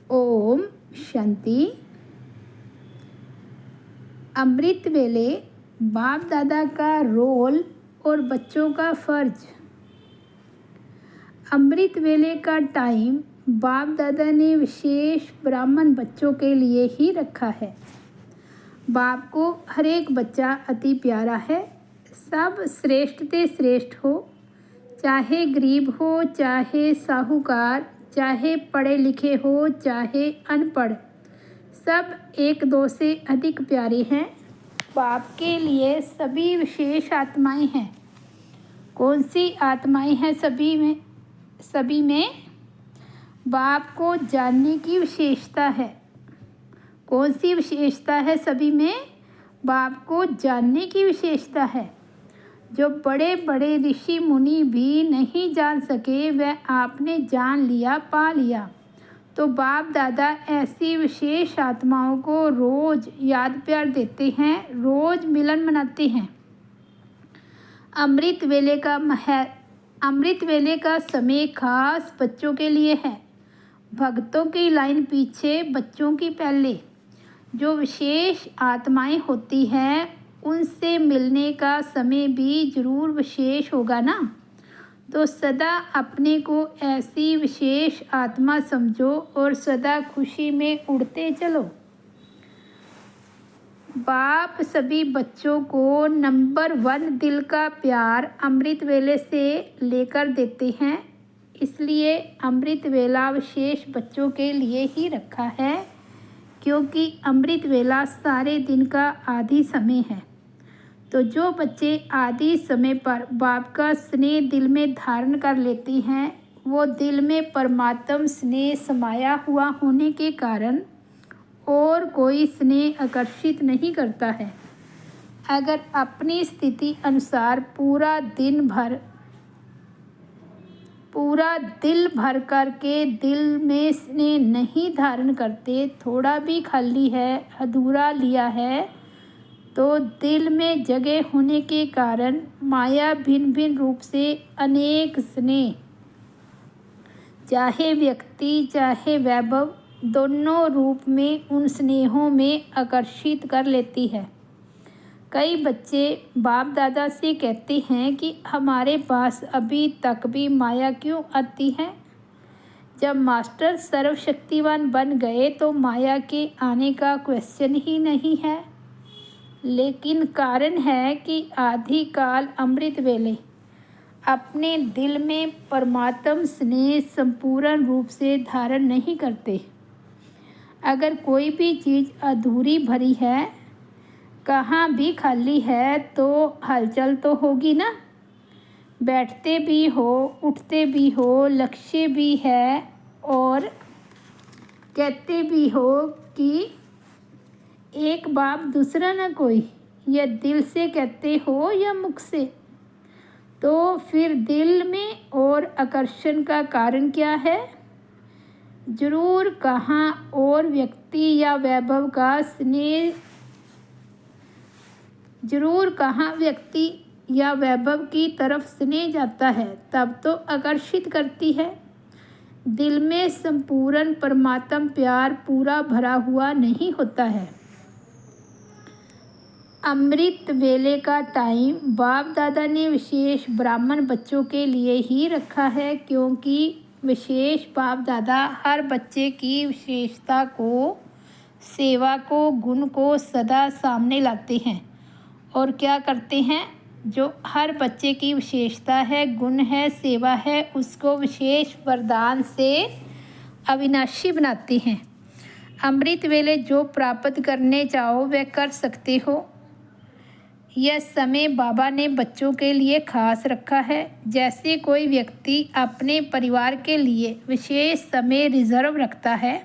ओम शांति। अमृत वेले बाप दादा का रोल और बच्चों का फर्ज। अमृत वेले का टाइम बाप दादा ने विशेष ब्राह्मण बच्चों के लिए ही रखा है। बाप को हर एक बच्चा अति प्यारा है। सब श्रेष्ठ से श्रेष्ठ हो, चाहे गरीब हो, चाहे साहूकार, चाहे पढ़े लिखे हो, चाहे अनपढ़, सब एक दो से अधिक प्यारे हैं। बाप के लिए सभी विशेष आत्माएं हैं। कौन सी आत्माएं हैं? सभी में बाप को जानने की विशेषता है। कौन सी विशेषता है? सभी में बाप को जानने की विशेषता है। जो बड़े बड़े ऋषि मुनि भी नहीं जान सके, वह आपने जान लिया, पा लिया। तो बाप दादा ऐसी विशेष आत्माओं को रोज़ याद प्यार देते हैं, रोज़ मिलन मनाते हैं। अमृत वेले का समय खास बच्चों के लिए है। भक्तों की लाइन पीछे, बच्चों की पहले। जो विशेष आत्माएं होती हैं, उनसे मिलने का समय भी जरूर विशेष होगा ना। तो सदा अपने को ऐसी विशेष आत्मा समझो और सदा खुशी में उड़ते चलो। बाप सभी बच्चों को नंबर 1 दिल का प्यार अमृत वेले से लेकर देते हैं। इसलिए अमृत वेला विशेष बच्चों के लिए ही रखा है, क्योंकि अमृत वेला सारे दिन का आधी समय है। तो जो बच्चे आदि समय पर बाप का स्नेह दिल में धारण कर लेते हैं, वो दिल में परमात्म स्नेह समाया हुआ होने के कारण और कोई स्नेह आकर्षित नहीं करता है। अगर अपनी स्थिति अनुसार पूरा दिल भर करके दिल में स्नेह नहीं धारण करते, थोड़ा भी खाली है, अधूरा लिया है, तो दिल में जगह होने के कारण माया भिन्न भिन्न रूप से अनेक स्नेह, चाहे व्यक्ति चाहे वैभव, दोनों रूप में उन स्नेहों में आकर्षित कर लेती है। कई बच्चे बाप दादा से कहते हैं कि हमारे पास अभी तक भी माया क्यों आती है? जब मास्टर सर्वशक्तिवान बन गए तो माया के आने का क्वेश्चन ही नहीं है। लेकिन कारण है कि आदि काल अमृत वेले अपने दिल में परमात्म स्नेह संपूर्ण रूप से धारण नहीं करते। अगर कोई भी चीज़ अधूरी भरी है, कहाँ भी खाली है, तो हलचल तो होगी ना। बैठते भी हो, उठते भी हो, लक्ष्य भी है और कहते भी हो कि एक बाप दूसरा न कोई। यह दिल से कहते हो या मुख से? तो फिर दिल में और आकर्षण का कारण क्या है? जरूर कहाँ और व्यक्ति या वैभव का स्नेह, जरूर कहाँ व्यक्ति या वैभव की तरफ स्नेह जाता है, तब तो आकर्षित करती है। दिल में संपूर्ण परमात्म प्यार पूरा भरा हुआ नहीं होता है। अमृत वेले का टाइम बाप दादा ने विशेष ब्राह्मण बच्चों के लिए ही रखा है, क्योंकि विशेष बाप दादा हर बच्चे की विशेषता को, सेवा को, गुण को सदा सामने लाते हैं। और क्या करते हैं? जो हर बच्चे की विशेषता है, गुण है, सेवा है, उसको विशेष वरदान से अविनाशी बनाते हैं। अमृत वेले जो प्राप्त करने चाहो वह कर सकते हो। यह समय बाबा ने बच्चों के लिए खास रखा है। जैसे कोई व्यक्ति अपने परिवार के लिए विशेष समय रिजर्व रखता है,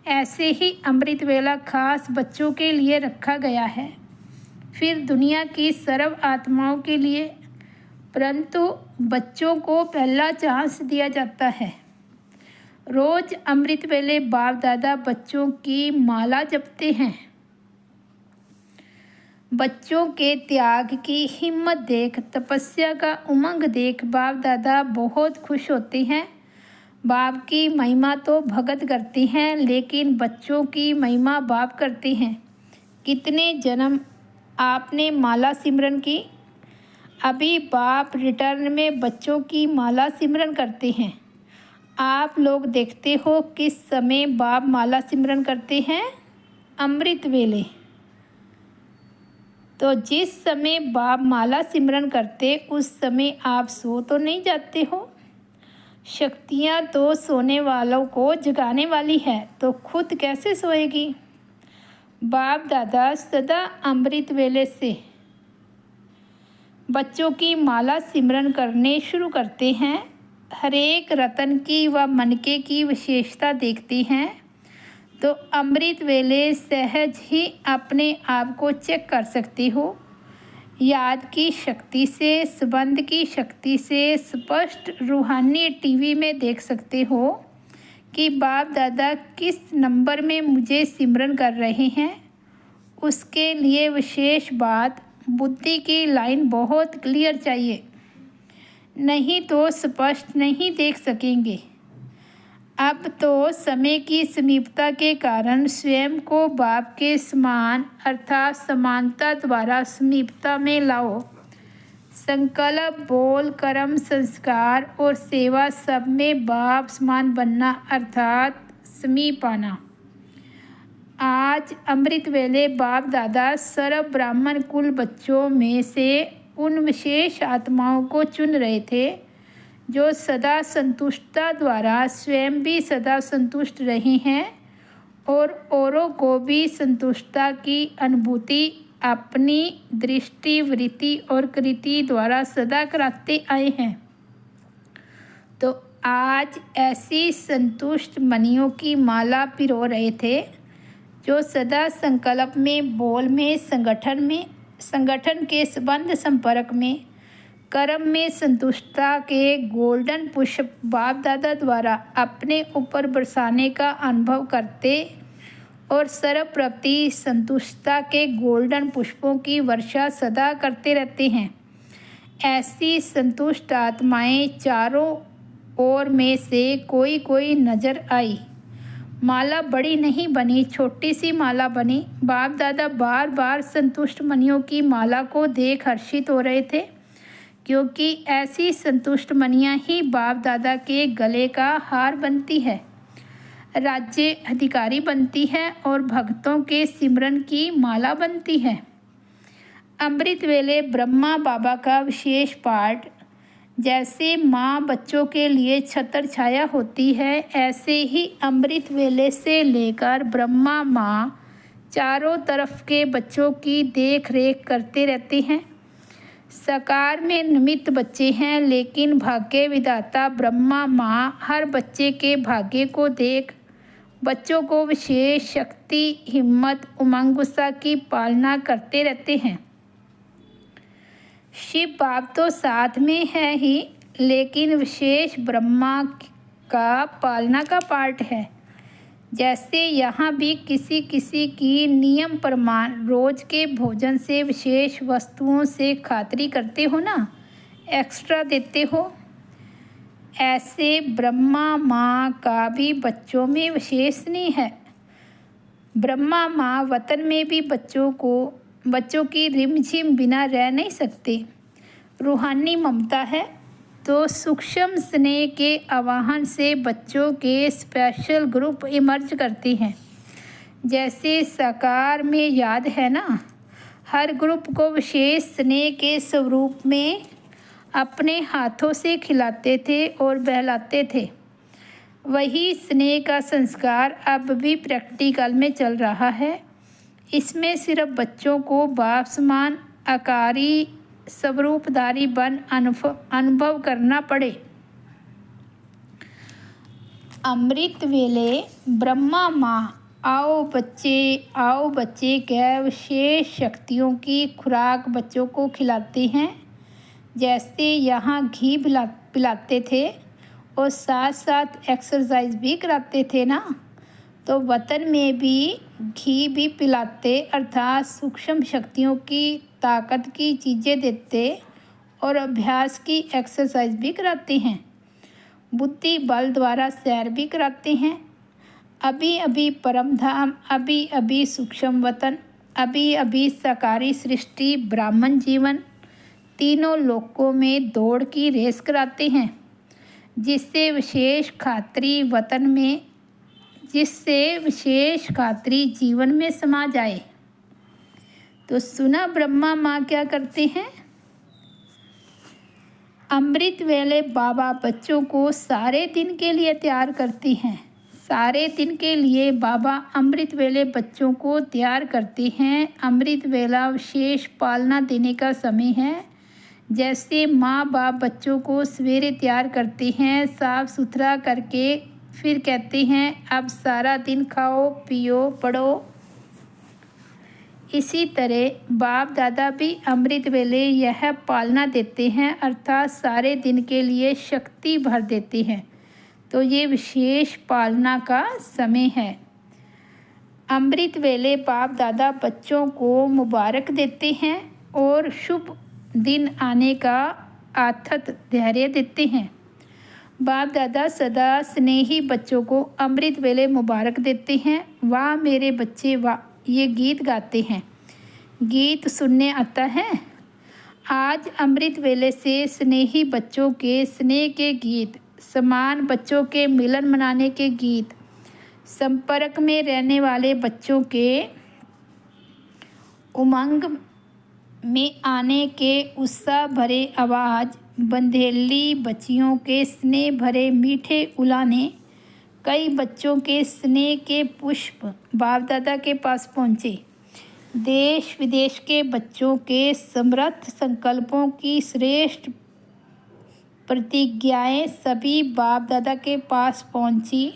ऐसे ही अमृत वेला खास बच्चों के लिए रखा गया है, फिर दुनिया की सर्व आत्माओं के लिए। परंतु बच्चों को पहला चांस दिया जाता है। रोज़ अमृत वेले बाप दादा बच्चों की माला जपते हैं। बच्चों के त्याग की हिम्मत देख, तपस्या का उमंग देख बाप दादा बहुत खुश होते हैं। बाप की महिमा तो भगत करती हैं, लेकिन बच्चों की महिमा बाप करते हैं। कितने जन्म आपने माला सिमरन की? अभी बाप रिटर्न में बच्चों की माला सिमरन करते हैं। आप लोग देखते हो किस समय बाप माला सिमरन करते हैं? अमृत वेले। तो जिस समय बाप माला सिमरन करते उस समय आप सो तो नहीं जाते हो। शक्तियाँ तो सोने वालों को जगाने वाली है, तो खुद कैसे सोएगी? बाप दादा सदा अमृत वेले से बच्चों की माला सिमरन करने शुरू करते हैं। हरेक रतन की व मनके की विशेषता देखते हैं तो अमृत वेले सहज ही अपने आप को चेक कर सकते हो। याद की शक्ति से, संबंध की शक्ति से स्पष्ट रूहानी टीवी में देख सकते हो कि बाप दादा किस नंबर में मुझे सिमरन कर रहे हैं। उसके लिए विशेष बात, बुद्धि की लाइन बहुत क्लियर चाहिए, नहीं तो स्पष्ट नहीं देख सकेंगे। अब तो समय की समीपता के कारण स्वयं को बाप के समान अर्थात समानता द्वारा समीपता में लाओ। संकल्प, बोल, कर्म, संस्कार और सेवा सब में बाप समान बनना अर्थात समीप आना। आज अमृत वेले बाप दादा सर्व ब्राह्मण कुल बच्चों में से उन विशेष आत्माओं को चुन रहे थे जो सदा संतुष्टता द्वारा स्वयं भी सदा संतुष्ट रहे हैं और औरों को भी संतुष्टता की अनुभूति अपनी दृष्टि, वृत्ति और कृति द्वारा सदा कराते आए हैं। तो आज ऐसी संतुष्ट मनियों की माला पिरो रहे थे जो सदा संकल्प में, बोल में, संगठन के संबंध संपर्क में, कर्म में संतुष्टता के गोल्डन पुष्प बाप दादा द्वारा अपने ऊपर बरसाने का अनुभव करते और सर्वप्रति संतुष्टता के गोल्डन पुष्पों की वर्षा सदा करते रहते हैं। ऐसी संतुष्ट आत्माएं चारों ओर में से कोई नजर आई। माला बड़ी नहीं बनी, छोटी सी माला बनी। बाप दादा बार बार संतुष्ट मनियों की माला को देख हर्षित हो रहे थे, क्योंकि ऐसी संतुष्ट मनियाँ ही बाप दादा के गले का हार बनती है, राज्य अधिकारी बनती है और भक्तों के सिमरन की माला बनती है। अमृत वेले ब्रह्मा बाबा का विशेष पाठ। जैसे माँ बच्चों के लिए छत्र छाया होती है, ऐसे ही अमृत वेले से लेकर ब्रह्मा माँ चारों तरफ के बच्चों की देख रेख करते रहते हैं। साकार में निमित्त बच्चे हैं, लेकिन भाग्य विधाता ब्रह्मा माँ हर बच्चे के भाग्य को देख बच्चों को विशेष शक्ति, हिम्मत, उमंग, उत्साह की पालना करते रहते हैं। शिव बाप तो साथ में है ही, लेकिन विशेष ब्रह्मा का पालना का पार्ट है। जैसे यहाँ भी किसी किसी की नियम प्रमाण रोज के भोजन से, विशेष वस्तुओं से खातिरी करते हो ना, एक्स्ट्रा देते हो, ऐसे ब्रह्मा माँ का भी बच्चों में विशेष स्नेह है। ब्रह्मा माँ वतन में भी बच्चों की रिमझिम बिना रह नहीं सकते। रूहानी ममता है तो सूक्ष्म स्नेह के आवाहन से बच्चों के स्पेशल ग्रुप इमर्ज करते हैं। जैसे साकार में याद है ना, हर ग्रुप को विशेष स्नेह के स्वरूप में अपने हाथों से खिलाते थे और बहलाते थे। वही स्नेह का संस्कार अब भी प्रैक्टिकल में चल रहा है। इसमें सिर्फ बच्चों को बाप समान आकारी स्वरूपधारी बन अनुभव करना पड़े। अमृत वेले ब्रह्मा माँ आओ बच्चे कह विशेष शक्तियों की खुराक बच्चों को खिलाते हैं। जैसे यहाँ घी पिलाते थे और साथ साथ एक्सरसाइज भी कराते थे ना, तो वतन में भी घी भी पिलाते, अर्थात सूक्ष्म शक्तियों की ताकत की चीज़ें देते और अभ्यास की एक्सरसाइज भी कराते हैं। बुद्धि बल द्वारा सैर भी कराते हैं। अभी अभी परम धाम, अभी अभी सूक्ष्म वतन, अभी अभी साकारी सृष्टि, ब्राह्मण जीवन, तीनों लोकों में दौड़ की रेस कराते हैं, जिससे विशेष खात्री जीवन में समा जाए। तो सुना ब्रह्मा माँ क्या करते हैं। अमृत वेले बाबा बच्चों को सारे दिन के लिए तैयार करते हैं। सारे दिन के लिए बाबा अमृत वेले बच्चों को तैयार करते हैं। अमृत वेला विशेष पालना देने का समय है। जैसे माँ बाप बच्चों को सवेरे तैयार करते हैं साफ सुथरा करके, फिर कहते हैं अब सारा दिन खाओ पियो पढ़ो। इसी तरह बाप दादा भी अमृत वेले यह पालना देते हैं, अर्थात सारे दिन के लिए शक्ति भर देते हैं। तो ये विशेष पालना का समय है। अमृत वेले बाप दादा बच्चों को मुबारक देते हैं और शुभ दिन आने का आथत धैर्य देते हैं। बाप दादा सदा स्नेही बच्चों को अमृत वेले मुबारक देते हैं। वाह मेरे बच्चे वाह, ये गीत गाते हैं। गीत सुनने आता है। आज अमृत वेले से स्नेही बच्चों के स्नेह के गीत, समान बच्चों के मिलन मनाने के गीत, संपर्क में रहने वाले बच्चों के उमंग में आने के उत्साह भरे आवाज़, बंधेली बच्चियों के स्नेह भरे मीठे उलाने, कई बच्चों के स्नेह के पुष्प बाप दादा के पास पहुँचे। देश विदेश के बच्चों के समर्थ संकल्पों की श्रेष्ठ प्रतिज्ञाएं सभी बाप दादा के पास पहुंची।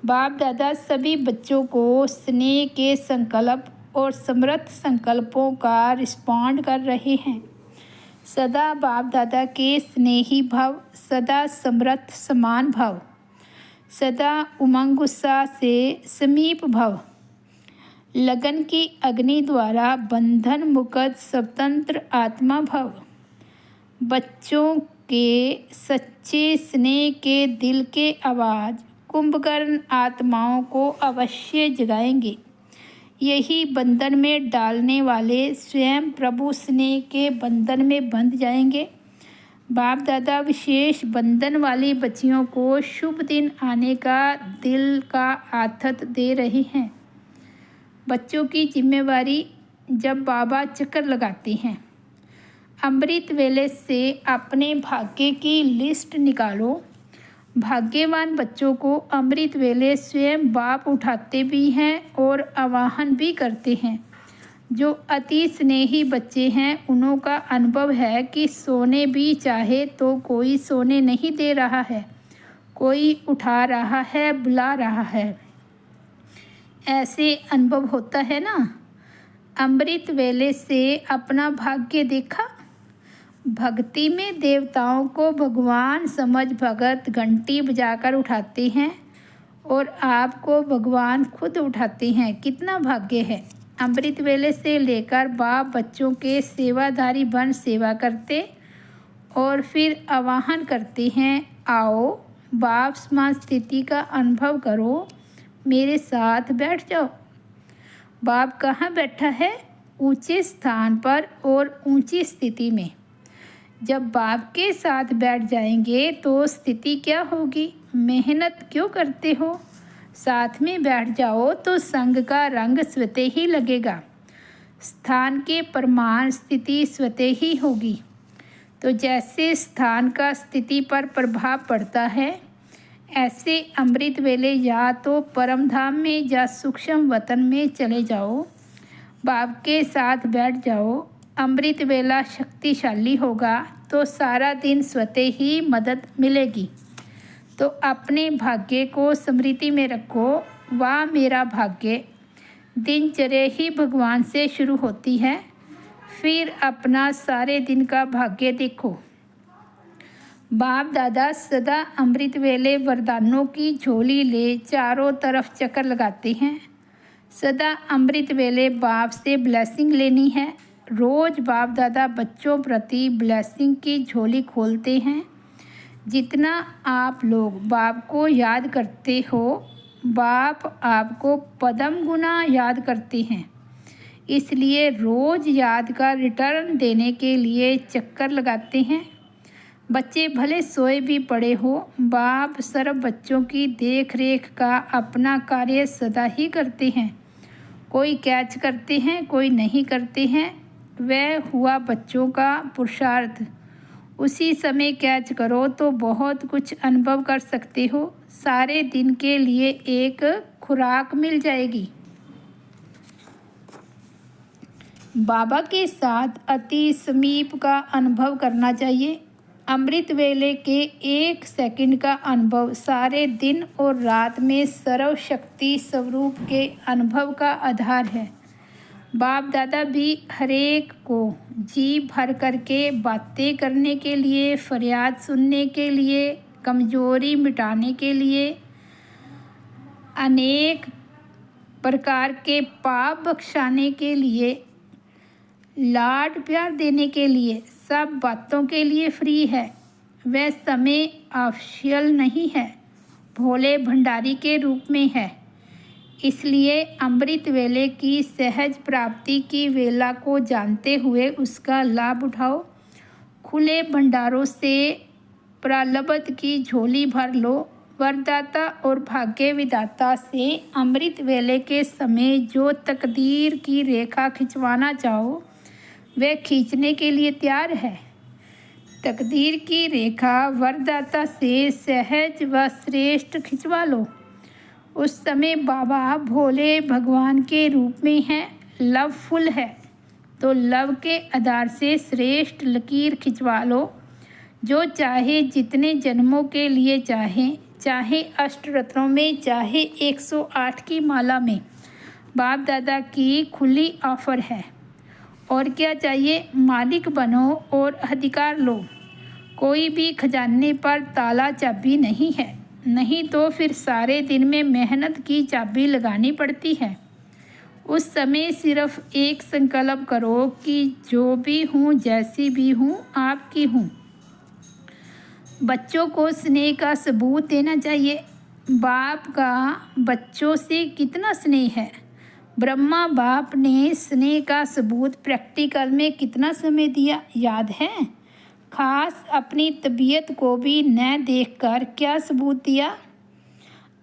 बाप दादा सभी बच्चों को स्नेह के संकल्प और समर्थ संकल्पों का रिस्पॉन्ड कर रहे हैं। सदा बाप दादा के स्नेही भाव, सदा समर्थ समान भाव, सदा उमंग उत्साह से समीप भाव, लगन की अग्नि द्वारा बंधन मुक्त स्वतंत्र आत्मा भाव, बच्चों के सच्चे स्नेह के दिल के आवाज़ कुंभकर्ण आत्माओं को अवश्य जगाएंगे। यही बंधन में डालने वाले स्वयं प्रभु स्नेह के बंधन में बंध जाएंगे। बाप दादा विशेष बंधन वाली बच्चियों को शुभ दिन आने का दिल का आथत दे रहे हैं। बच्चों की जिम्मेवारी जब बाबा चक्कर लगाते हैं। अमृत वेले से अपने भाग्य की लिस्ट निकालो। भाग्यवान बच्चों को अमृत वेले स्वयं बाप उठाते भी हैं और आवाहन भी करते हैं। जो अति स्नेही बच्चे हैं उन्हों का अनुभव है कि सोने भी चाहे तो कोई सोने नहीं दे रहा है, कोई उठा रहा है, बुला रहा है। ऐसे अनुभव होता है ना। अमृत वेले से अपना भाग्य देखा। भक्ति में देवताओं को भगवान समझ भगत घंटी बजाकर उठाते हैं और आपको भगवान खुद उठाते हैं। कितना भाग्य है। अमृत वेले से लेकर बाप बच्चों के सेवाधारी बन सेवा करते और फिर आवाहन करते हैं, आओ बाप समान स्थिति का अनुभव करो, मेरे साथ बैठ जाओ। बाप कहाँ बैठा है? ऊंचे स्थान पर और ऊंची स्थिति में। जब बाप के साथ बैठ जाएंगे तो स्थिति क्या होगी? मेहनत क्यों करते हो? साथ में बैठ जाओ तो संग का रंग स्वतः ही लगेगा। स्थान के प्रमाण स्थिति स्वतः ही होगी। तो जैसे स्थान का स्थिति पर प्रभाव पड़ता है, ऐसे अमृत वेले या तो परम धाम में या सूक्ष्म वतन में चले जाओ, बाप के साथ बैठ जाओ। अमृत वेला शक्तिशाली होगा तो सारा दिन स्वतः ही मदद मिलेगी। तो अपने भाग्य को स्मृति में रखो। वाह मेरा भाग्य। दिनचर्या ही भगवान से शुरू होती है, फिर अपना सारे दिन का भाग्य देखो। बाप दादा सदा अमृत वेले वरदानों की झोली ले चारों तरफ चक्कर लगाते हैं। सदा अमृत वेले बाप से ब्लेसिंग लेनी है। रोज़ बाप दादा बच्चों प्रति ब्लेसिंग की झोली खोलते हैं। जितना आप लोग बाप को याद करते हो, बाप आपको पदम गुना याद करते हैं। इसलिए रोज़ याद का रिटर्न देने के लिए चक्कर लगाते हैं। बच्चे भले सोए भी पड़े हो, बाप सर्व बच्चों की देख रेख का अपना कार्य सदा ही करते हैं। कोई कैच करते हैं, कोई नहीं करते हैं। वह हुआ बच्चों का पुरुषार्थ। उसी समय कैच करो तो बहुत कुछ अनुभव कर सकते हो। सारे दिन के लिए एक खुराक मिल जाएगी। बाबा के साथ अति समीप का अनुभव करना चाहिए। अमृत वेले के 1 सेकंड का अनुभव सारे दिन और रात में सर्वशक्ति स्वरूप के अनुभव का आधार है। बाप दादा भी हरेक को जी भर करके बातें करने के लिए, फरियाद सुनने के लिए, कमजोरी मिटाने के लिए, अनेक प्रकार के पाप बख्शाने के लिए, लाड प्यार देने के लिए, सब बातों के लिए फ्री है। वह समय ऑफिशियल नहीं है, भोले भंडारी के रूप में है। इसलिए अमृत वेले की सहज प्राप्ति की वेला को जानते हुए उसका लाभ उठाओ। खुले भंडारों से प्रारब्ध की झोली भर लो। वरदाता और भाग्य विदाता से अमृत वेले के समय जो तकदीर की रेखा खिंचवाना चाहो, वह खींचने के लिए तैयार है। तकदीर की रेखा वरदाता से सहज व श्रेष्ठ खिंचवा लो। उस समय बाबा भोले भगवान के रूप में हैं, लवफुल है, तो लव के आधार से श्रेष्ठ लकीर खिंचवा लो। जो चाहे जितने जन्मों के लिए चाहे अष्टरत्नों में, चाहे 108 की माला में, बाप दादा की खुली ऑफर है। और क्या चाहिए? मालिक बनो और अधिकार लो। कोई भी खजाने पर ताला चाबी नहीं है, नहीं तो फिर सारे दिन में मेहनत की चाबी लगानी पड़ती है। उस समय सिर्फ एक संकल्प करो कि जो भी हूँ, जैसी भी हूँ, आपकी हूँ। बच्चों को स्नेह का सबूत देना चाहिए। बाप का बच्चों से कितना स्नेह है। ब्रह्मा बाप ने स्नेह का सबूत प्रैक्टिकल में कितना समय दिया, याद है? खास अपनी तबीयत को भी न देखकर क्या सबूत दिया?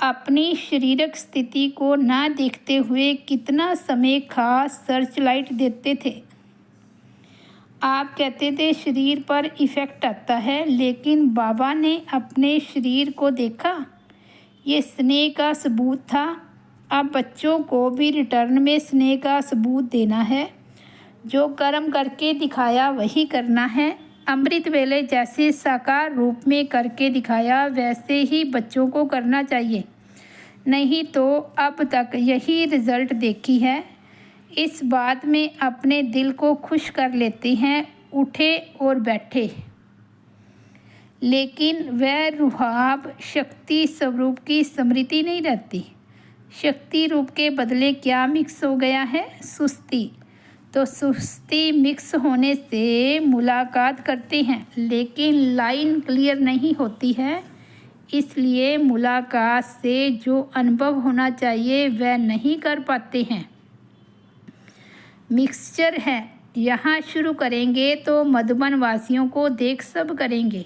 अपनी शारीरिक स्थिति को न देखते हुए कितना समय खास सर्च लाइट देते थे। आप कहते थे शरीर पर इफ़ेक्ट आता है, लेकिन बाबा ने अपने शरीर को देखा। ये स्नेह का सबूत था। अब बच्चों को भी रिटर्न में स्नेह का सबूत देना है। जो कर्म करके दिखाया वही करना है। अमृत वेले जैसे साकार रूप में करके दिखाया, वैसे ही बच्चों को करना चाहिए। नहीं तो अब तक यही रिज़ल्ट देखी है। इस बात में अपने दिल को खुश कर लेते हैं, उठे और बैठे, लेकिन वह रुहाब शक्ति स्वरूप की स्मृति नहीं रहती। शक्ति रूप के बदले क्या मिक्स हो गया है? सुस्ती। तो सुस्ती मिक्स होने से मुलाकात करते हैं, लेकिन लाइन क्लियर नहीं होती है। इसलिए मुलाकात से जो अनुभव होना चाहिए वह नहीं कर पाते हैं। मिक्सचर है। यहाँ शुरू करेंगे तो मधुबन वासियों को देख सब करेंगे।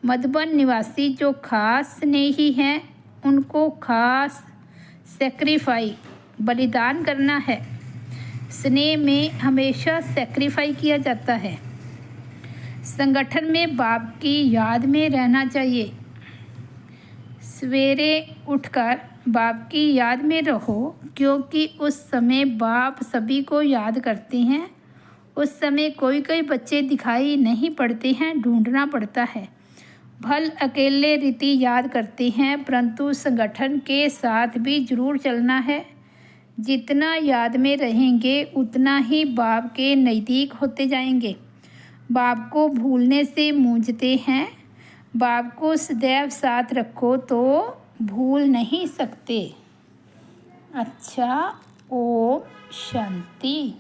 मधुबन निवासी जो खास स्नेही हैं, उनको खास सेक्रीफाई बलिदान करना है। स्नेह में हमेशा सेक्रीफाई किया जाता है। संगठन में बाप की याद में रहना चाहिए। सवेरे उठकर बाप की याद में रहो, क्योंकि उस समय बाप सभी को याद करते हैं। उस समय कोई बच्चे दिखाई नहीं पड़ते हैं, ढूंढना पड़ता है। भल अकेले रीति याद करते हैं, परंतु संगठन के साथ भी जरूर चलना है। जितना याद में रहेंगे उतना ही बाप के नज़दीक होते जाएंगे। बाप को भूलने से मूंझते हैं। बाप को सदैव साथ रखो तो भूल नहीं सकते। अच्छा, ओम शांति।